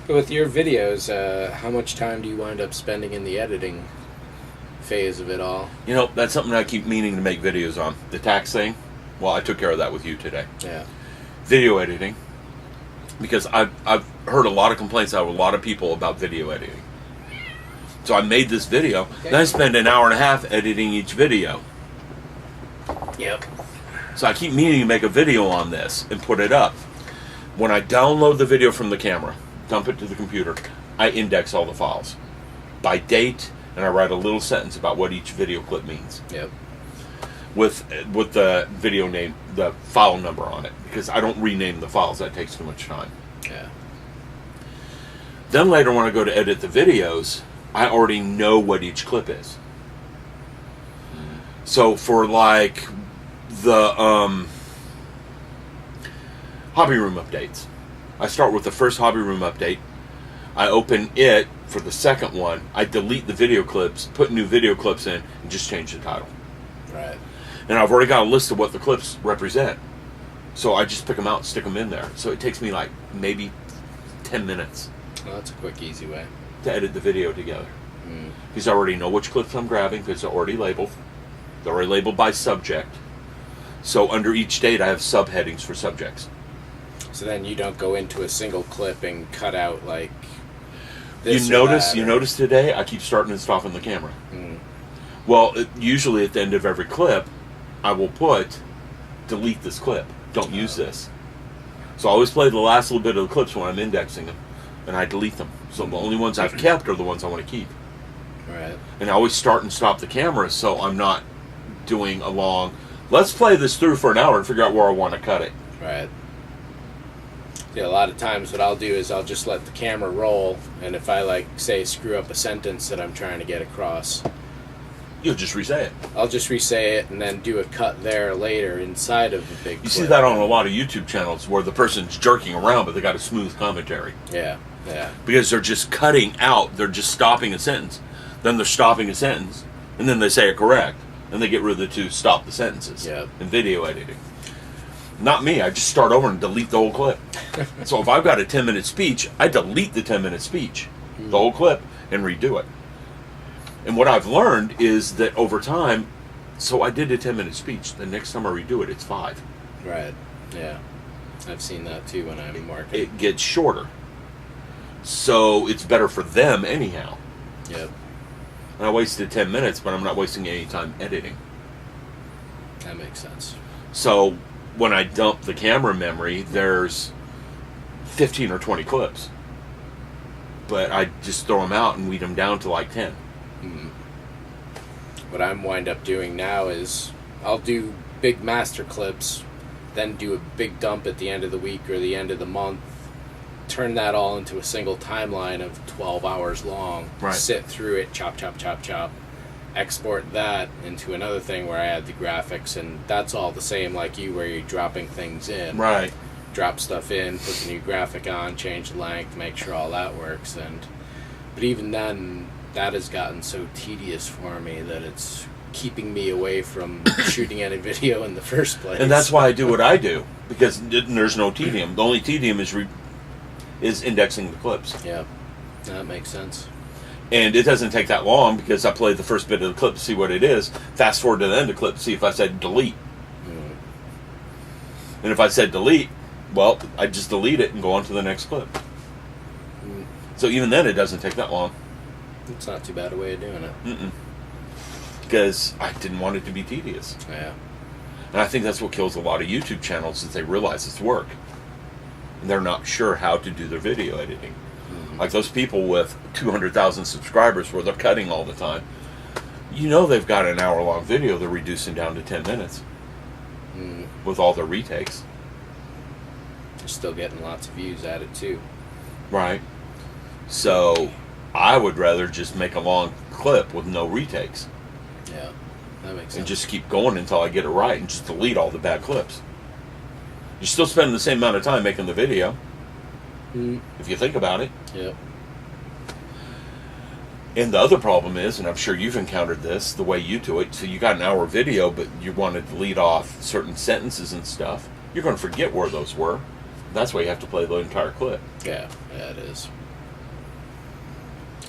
With your videos, how much time do you wind up spending in the editing phase of it all? You know, that's something I keep meaning to make videos on. The tax thing, well, I took care of that with you today. Yeah. Video editing, because I've heard a lot of complaints out of a lot of people about video editing. So I made this video, then I spend an hour and a half editing each video. Yep. So I keep meaning to make a video on this and put it up. When I download the video from the camera, dump it to the computer, I index all the files by date, and I write a little sentence about what each video clip means. Yep. With the video name, the file number on it, because I don't rename the files. That takes too much time. Yeah. Then later when I go to edit the videos, I already know what each clip is. So for like the hobby room updates, I start with the first hobby room update. I open it for the second one. I delete the video clips, put new video clips in, and just change the title. Right. And I've already got a list of what the clips represent. So I just pick them out and stick them in there. So it takes me like maybe 10 minutes Well, that's a quick, easy way. to edit the video together. Because I already know which clips I'm grabbing because they're already labeled. They're already labeled by subject. So under each date I have subheadings for subjects. So then you don't go into a single clip and cut out like You this or notice that, you or- notice today I keep starting and stopping the camera. Mm. Well, usually at the end of every clip, I will put, delete this clip. Don't use this. So I always play the last little bit of the clips when I'm indexing them, and I delete them. So the only ones I've kept are the ones I want to keep. Right. And I always start and stop the camera so I'm not doing a long, let's play this through for an hour and figure out where I want to cut it. Right. Yeah, a lot of times what I'll do is I'll just let the camera roll, and if I, like, say, screw up a sentence that I'm trying to get across, You'll just re-say it. I'll just re-say it and then do a cut there later inside of the big You clip. see that on a lot of YouTube channels where the person's jerking around but they got a smooth commentary. Yeah, yeah. Because they're just cutting out, they're just stopping a sentence. Then they're stopping a sentence, and then they say it correct. And they get rid of the two stop the sentences Yep. in video editing. Not me, I just start over and delete the whole clip. So if I've got a 10-minute speech, I delete the 10-minute speech, the whole clip, and redo it. And what I've learned is that over time, so I did a 10-minute speech, the next time I redo it, it's 5. Right, yeah. I've seen that too when I'm marketing. It gets shorter. So it's better for them anyhow. Yep, And I wasted 10 minutes, but I'm not wasting any time editing. that makes sense. So when I dump the camera memory, there's 15 or 20 clips. But I just throw them out and weed them down to like 10. What I'm wind up doing now is I'll do big master clips, then do a big dump at the end of the week or the end of the month, turn that all into a single timeline of 12 hours long, Right. sit through it, chop, chop, chop, chop, export that into another thing where I add the graphics, and that's all the same like you, where you're dropping things in. Right. Drop stuff in, put the new graphic on, change the length, make sure all that works. But even then, that has gotten so tedious for me that it's keeping me away from shooting any video in the first place. And that's why I do what I do, because there's no tedium. The only tedium is indexing the clips. Yeah, that makes sense. And it doesn't take that long because I play the first bit of the clip to see what it is, fast forward to the end of the clip to see if I said delete. And if I said delete, well, I just delete it and go on to the next clip. So even then it doesn't take that long. It's not too bad a way of doing it. Because I didn't want it to be tedious. Yeah. And I think that's what kills a lot of YouTube channels, is they realize it's work. And they're not sure how to do their video editing. Like those people with 200,000 subscribers where they're cutting all the time. You know they've got an hour-long video they're reducing down to 10 minutes. With all their retakes. They're still getting lots of views at it too. Right. So I would rather just make a long clip with no retakes. Yeah, that makes sense. And just keep going until I get it right and just delete all the bad clips. You're still spending the same amount of time making the video, if you think about it. Yep. And the other problem is, and I'm sure you've encountered this, the way you do it, so you got an hour video, but you want to delete off certain sentences and stuff. You're going to forget where those were. That's why you have to play the entire clip. Yeah, it is.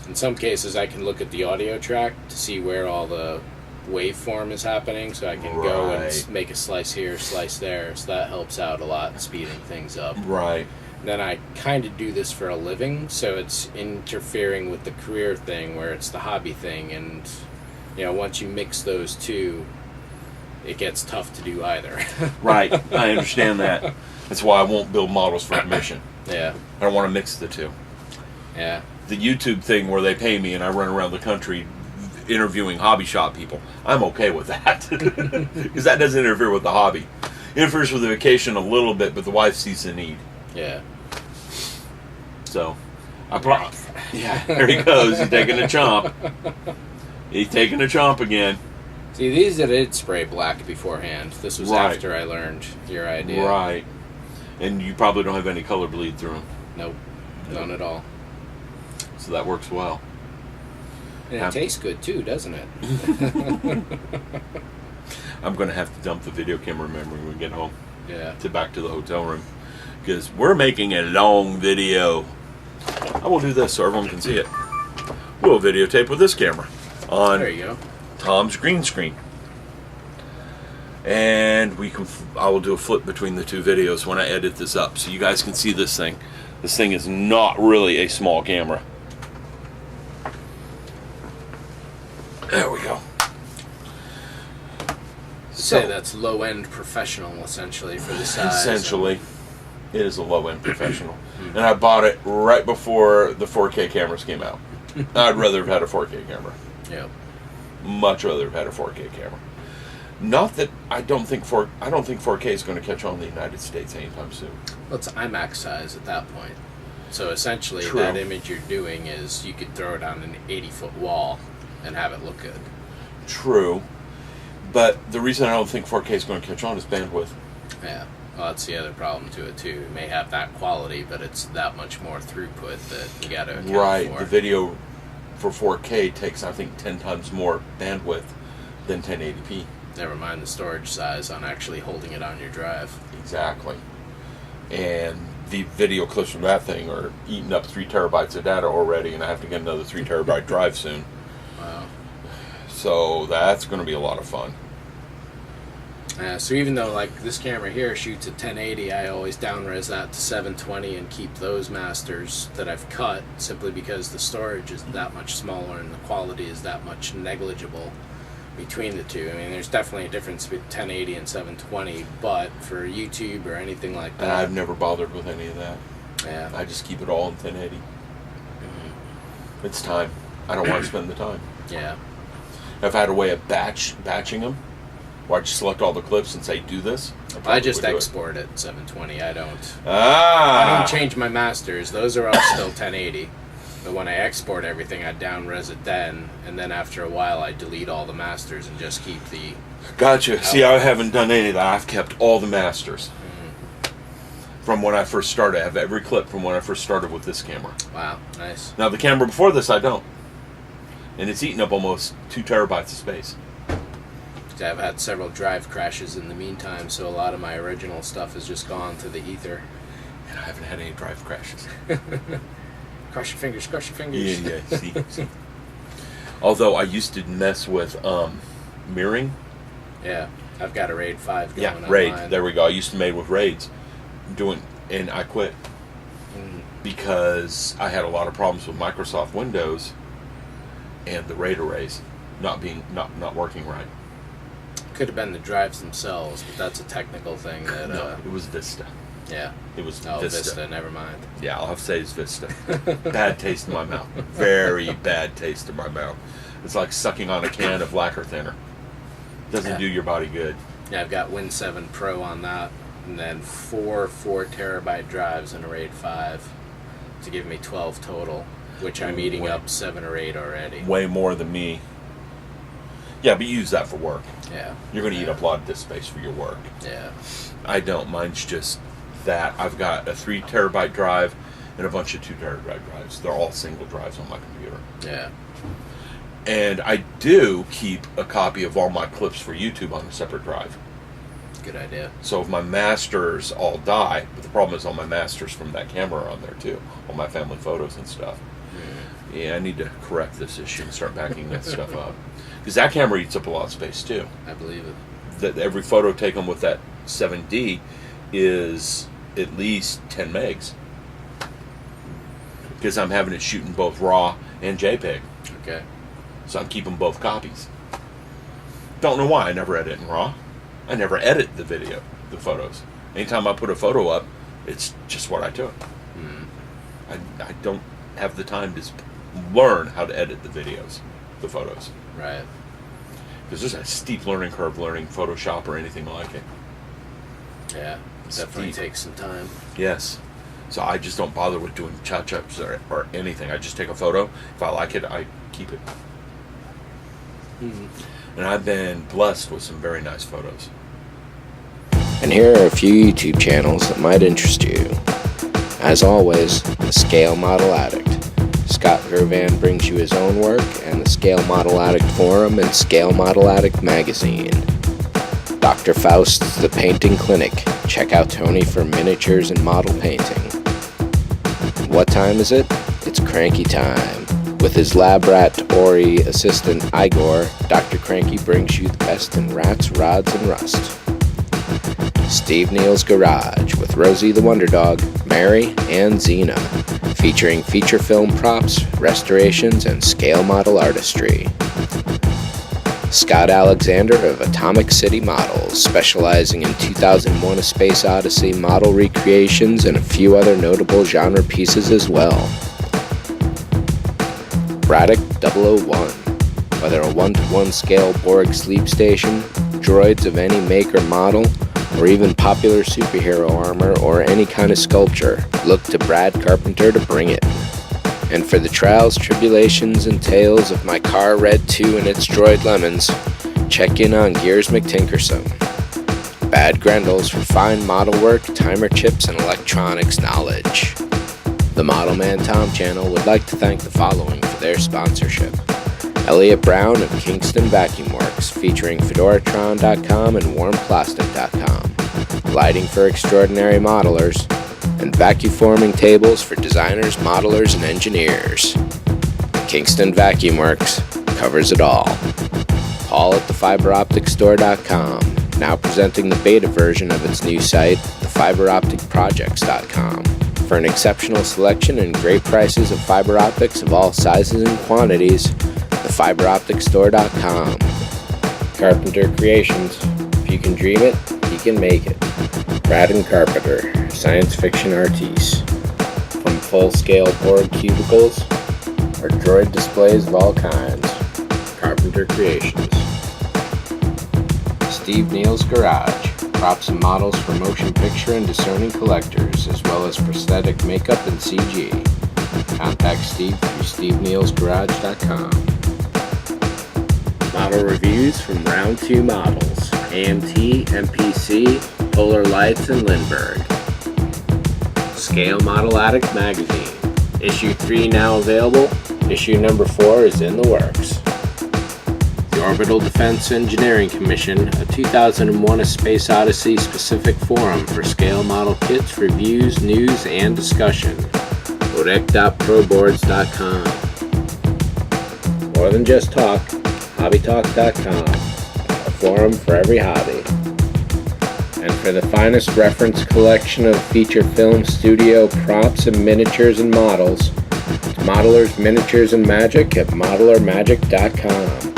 In some cases, I can look at the audio track to see where all the waveform is happening, so I can go and make a slice here, slice there, so that helps out a lot in speeding things up. Right. Then I kind of do this for a living, so it's interfering with the career thing where it's the hobby thing, and once you mix those two, it gets tough to do either. Right, I understand that. That's why I won't build models for commission. Yeah. I don't want to mix the two. Yeah. The YouTube thing where they pay me and I run around the country interviewing hobby shop people, I'm okay with that. Because that doesn't interfere with the hobby. It interferes with the vacation a little bit, but the wife sees the need. Yeah. So, yeah, there he goes. He's taking a chomp. He's taking a chomp again. See, these I did spray black beforehand. This was after I learned your idea. Right. And you probably don't have any color bleed through them. Nope. None at all. So that works well. And it tastes good too, doesn't it? I'm going to have to dump the video camera memory when we get home. Yeah. Back to the hotel room. Because we're making a long video. I will do this so everyone can see it. We'll videotape with this camera on there you go. Tom's green screen. And I will do a flip between the two videos when I edit this up so you guys can see this thing. This thing is not really a small camera. There we go. So that's low-end professional, essentially, for the size. Essentially, it is a low-end professional. And I bought it right before the 4K cameras came out. I'd rather have had a 4K camera. Yeah. Much rather have had a 4K camera. Not that I don't think 4K is going to catch on in the United States anytime soon. Well, it's IMAX size at that point. So essentially, True. that image you're doing is you could throw it on an 80-foot wall and have it look good. True. But the reason I don't think 4K is going to catch on is bandwidth. Yeah. Well, that's the other problem to it, too. It may have that quality, but it's that much more throughput that you got to account for. Right. The video for 4K takes, I think, 10 times more bandwidth than 1080p. Never mind the storage size on actually holding it on your drive. Exactly. And the video clips from that thing are eating up 3 terabytes of data already, and I have to get another 3 terabyte drive soon. Wow. So that's going to be a lot of fun. So even though like this camera here shoots at 1080, I always down-res that to 720 and keep those masters that I've cut simply because the storage is that much smaller and the quality is that much negligible between the two. I mean, there's definitely a difference between 1080 and 720, but for YouTube or anything like that... And I've never bothered with any of that. Yeah. I just keep it all in 1080. Mm-hmm. It's time. I don't want to spend the time. Yeah. If I had a way of batching them, where I just select all the clips and say, do this, I just export it 720. I don't change my masters. Those are all still 1080. But when I export everything, I down-res it then, and then after a while I delete all the masters and just keep the... Gotcha. See, I haven't done any of that. I've kept all the masters. From when I first started. I have every clip from when I first started with this camera. Wow, nice. Now, the camera before this, I don't. And it's eaten up almost 2 terabytes of space. I've had several drive crashes in the meantime, so a lot of my original stuff has just gone to the ether. And I haven't had any drive crashes. Cross your fingers, cross your fingers. Yeah, see. Although I used to mess with mirroring. Yeah, I've got a RAID 5 going on. Yeah, RAID. Mine. There we go. I used to made with RAIDs. And I quit. Because I had a lot of problems with Microsoft Windows and the RAID arrays not working right. Could have been the drives themselves, but that's a technical thing. That No, it was Vista. Yeah. It was Vista, never mind. Yeah, I'll have to say it's Vista. Bad taste in my mouth. Very bad taste in my mouth. It's like sucking on a can of lacquer thinner. Doesn't do your body good. Yeah, I've got Win 7 Pro on that, and then 4 4-terabyte drives in a RAID 5 to give me 12 total, which I'm eating up 7 or 8 already. Way more than me. Yeah, but you use that for work. Yeah. You're going to eat up a lot of disk space for your work. Yeah. I don't. Mine's just that. I've got a 3 terabyte drive and a bunch of 2 terabyte drives. They're all single drives on my computer. Yeah. And I do keep a copy of all my clips for YouTube on a separate drive. Good idea. So if my masters all die, but the problem is all my masters from that camera are on there too, all my family photos and stuff. Yeah, I need to correct this issue and start backing that stuff up. Because that camera eats up a lot of space too. I believe it. That every photo taken with that 7D is at least 10 megs. Because I'm having it shoot in both RAW and JPEG. Okay. So I'm keeping both copies. Don't know why I never edit in RAW. I never edit the photos. Anytime I put a photo up, it's just what I took. I don't have the time to learn how to edit the photos. Right. Because there's a steep learning curve learning Photoshop or anything like it. Yeah, definitely takes some time. Yes. So I just don't bother with doing touch-ups or anything. I just take a photo. If I like it, I keep it. And I've been blessed with some very nice photos. And here are a few YouTube channels that might interest you. As always, the Scale Model Addict. Scott Gervan brings you his own work, and the Scale Model Addict Forum and Scale Model Addict Magazine. Dr. Faust's The Painting Clinic. Check out Tony for miniatures and model painting. What time is it? It's cranky time. With his lab rat Ori assistant Igor, Dr. Cranky brings you the best in rats, rods, and rust. Steve Neal's Garage with Rosie the Wonder Dog, Mary, and Xena, featuring feature film props, restorations, and scale model artistry. Scott Alexander of Atomic City Models, specializing in 2001: A Space Odyssey model recreations and a few other notable genre pieces as well. Braddock 001, whether a 1-to-1 scale Borg sleep station, droids of any make or model, or even popular superhero armor or any kind of sculpture, look to Brad Carpenter to bring it. And for the trials, tribulations, and tales of my car Red 2 and its droid lemons, check in on Gears McTinkerson. Bad Grendels for fine model work, timer chips, and electronics knowledge. The ModelManTom channel would like to thank the following for their sponsorship. Elliot Brown of Kingston Vacuum Works, featuring Fedoratron.com and WarmPlastic.com. Lighting for extraordinary modelers, and vacuforming tables for designers, modelers, and engineers. Kingston Vacuum Works covers it all. Paul at thefiberopticstore.com, now presenting the beta version of its new site, thefiberopticprojects.com. For an exceptional selection and great prices of fiber optics of all sizes and quantities, thefiberopticstore.com. Carpenter Creations. If you can dream it, you can make it. Brad and Carpenter, science fiction artistes. From full-scale Borg cubicles or droid displays of all kinds. Carpenter Creations. Steve Neal's Garage. Props and models for motion picture and discerning collectors, as well as prosthetic makeup and CG. Contact Steve through stevenealsgarage.com. Model reviews from Round 2 Models, AMT, MPC, Polar Lights, and Lindbergh. Scale Model Addict Magazine. Issue 3 now available. Issue number 4 is in the works. The Orbital Defense Engineering Commission, a 2001: A Space Odyssey specific forum for scale model kits, reviews, news, and discussion. Odec.proboards.com. More than just talk, hobbytalk.com, a forum for every hobby. And for the finest reference collection of feature film studio props and miniatures and models, Modelers, Miniatures, and Magic at modelermagic.com.